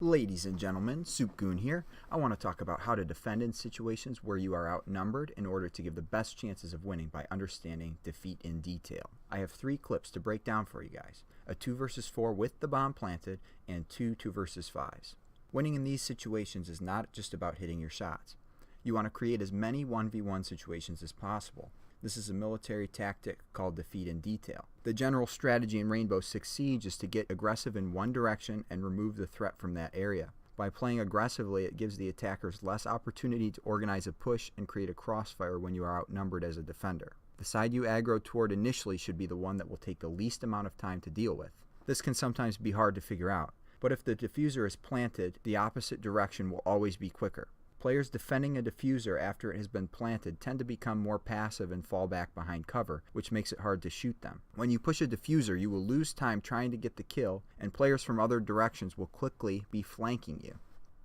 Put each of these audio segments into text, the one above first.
Ladies and gentlemen, Soop Goon here. I want to talk about how to defend in situations where you are outnumbered in order to give the best chances of winning by understanding defeat in detail. I have 3 clips to break down for you guys. A 2 versus 4 with the bomb planted and 2 versus 5s. Winning in these situations is not just about hitting your shots. You want to create as many 1v1 situations as possible. This is a military tactic called defeat in detail. The general strategy in Rainbow Six Siege is to get aggressive in one direction and remove the threat from that area. By playing aggressively, it gives the attackers less opportunity to organize a push and create a crossfire when you are outnumbered as a defender. The side you aggro toward initially should be the one that will take the least amount of time to deal with. This can sometimes be hard to figure out, but if the diffuser is planted, the opposite direction will always be quicker. Players defending a diffuser after it has been planted tend to become more passive and fall back behind cover, which makes it hard to shoot them. When you push a diffuser, you will lose time trying to get the kill, and players from other directions will quickly be flanking you.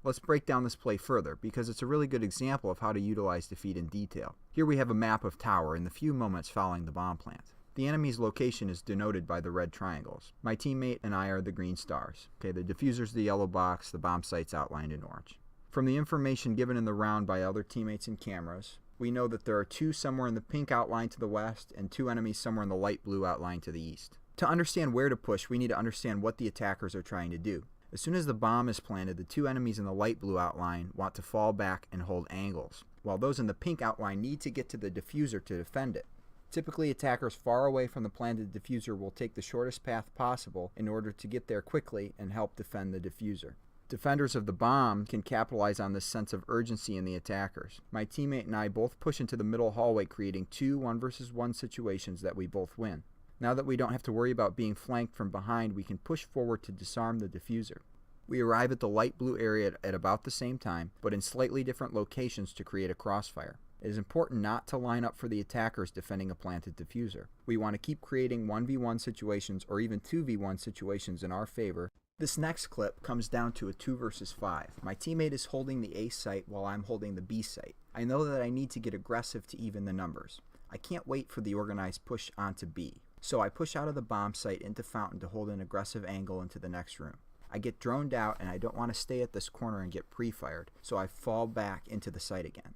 Let's break down this play further, because it's a really good example of how to utilize defeat in detail. Here we have a map of tower in the few moments following the bomb plant. The enemy's location is denoted by the red triangles. My teammate and I are the green stars. The diffuser's the yellow box, the bomb site's outlined in orange. From the information given in the round by other teammates and cameras, we know that there are 2 somewhere in the pink outline to the west and 2 enemies somewhere in the light blue outline to the east. To understand where to push, we need to understand what the attackers are trying to do. As soon as the bomb is planted, the 2 enemies in the light blue outline want to fall back and hold angles, while those in the pink outline need to get to the diffuser to defend it. Typically, attackers far away from the planted diffuser will take the shortest path possible in order to get there quickly and help defend the diffuser. Defenders of the bomb can capitalize on this sense of urgency in the attackers. My teammate and I both push into the middle hallway, creating 2 1 versus 1 situations that we both win. Now that we don't have to worry about being flanked from behind, we can push forward to disarm the diffuser. We arrive at the light blue area at about the same time, but in slightly different locations to create a crossfire. It is important not to line up for the attackers defending a planted diffuser. We want to keep creating 1v1 situations or even 2v1 situations in our favor. This next clip comes down to a 2 versus 5. My teammate is holding the A site while I'm holding the B site. I know that I need to get aggressive to even the numbers. I can't wait for the organized push onto B. So I push out of the bomb site into Fountain to hold an aggressive angle into the next room. I get droned out and I don't want to stay at this corner and get pre-fired, so I fall back into the site again.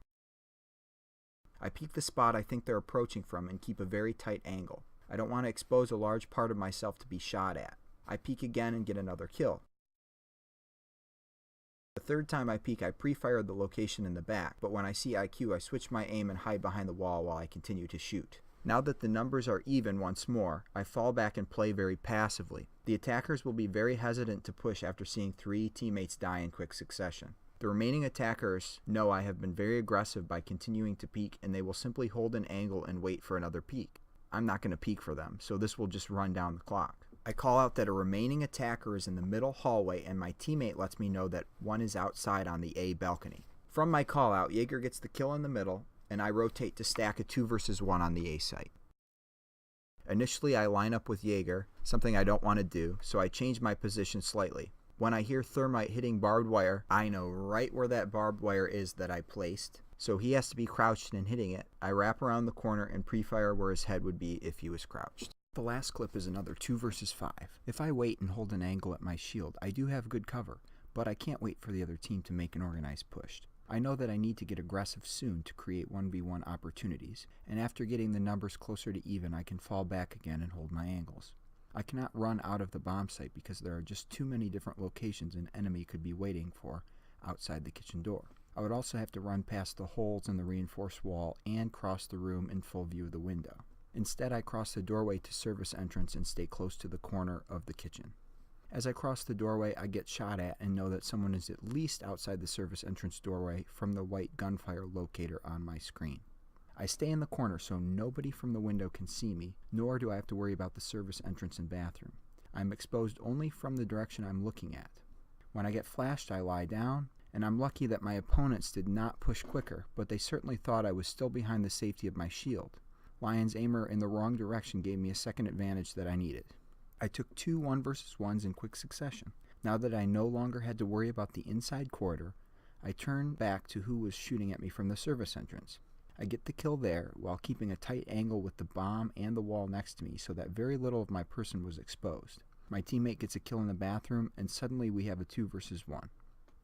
I peek the spot I think they're approaching from and keep a very tight angle. I don't want to expose a large part of myself to be shot at. I peek again and get another kill. The third time I peek, I pre-fired the location in the back, but when I see IQ, I switch my aim and hide behind the wall while I continue to shoot. Now that the numbers are even once more, I fall back and play very passively. The attackers will be very hesitant to push after seeing 3 teammates die in quick succession. The remaining attackers know I have been very aggressive by continuing to peek, and they will simply hold an angle and wait for another peek. I'm not going to peek for them, so this will just run down the clock. I call out that a remaining attacker is in the middle hallway, and my teammate lets me know that one is outside on the A balcony. From my call out, Jaeger gets the kill in the middle, and I rotate to stack a 2 versus 1 on the A site. Initially, I line up with Jaeger, something I don't want to do, so I change my position slightly. When I hear Thermite hitting barbed wire, I know right where that barbed wire is that I placed, so he has to be crouched and hitting it. I wrap around the corner and pre-fire where his head would be if he was crouched. The last clip is another 2 versus 5. If I wait and hold an angle at my shield, I do have good cover, but I can't wait for the other team to make an organized push. I know that I need to get aggressive soon to create 1v1 opportunities, and after getting the numbers closer to even, I can fall back again and hold my angles. I cannot run out of the bomb site because there are just too many different locations an enemy could be waiting for outside the kitchen door. I would also have to run past the holes in the reinforced wall and cross the room in full view of the window. Instead, I cross the doorway to service entrance and stay close to the corner of the kitchen. As I cross the doorway, I get shot at and know that someone is at least outside the service entrance doorway from the white gunfire locator on my screen. I stay in the corner so nobody from the window can see me, nor do I have to worry about the service entrance and bathroom. I am exposed only from the direction I'm looking at. When I get flashed, I lie down, and I'm lucky that my opponents did not push quicker, but they certainly thought I was still behind the safety of my shield. Lion's aimer in the wrong direction gave me a second advantage that I needed. I took 2 1 versus 1s in quick succession. Now that I no longer had to worry about the inside corridor, I turned back to who was shooting at me from the service entrance. I get the kill there while keeping a tight angle with the bomb and the wall next to me so that very little of my person was exposed. My teammate gets a kill in the bathroom, and suddenly we have a 2 versus 1.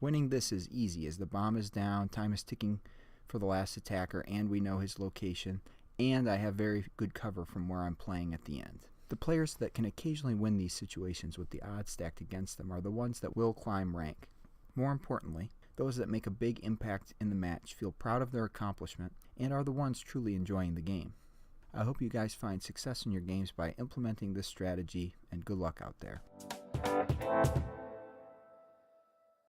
Winning this is easy as the bomb is down, time is ticking for the last attacker, and we know his location, and I have very good cover from where I'm playing at the end. The players that can occasionally win these situations with the odds stacked against them are the ones that will climb rank. More importantly, those that make a big impact in the match, feel proud of their accomplishment, and are the ones truly enjoying the game. I hope you guys find success in your games by implementing this strategy, and good luck out there.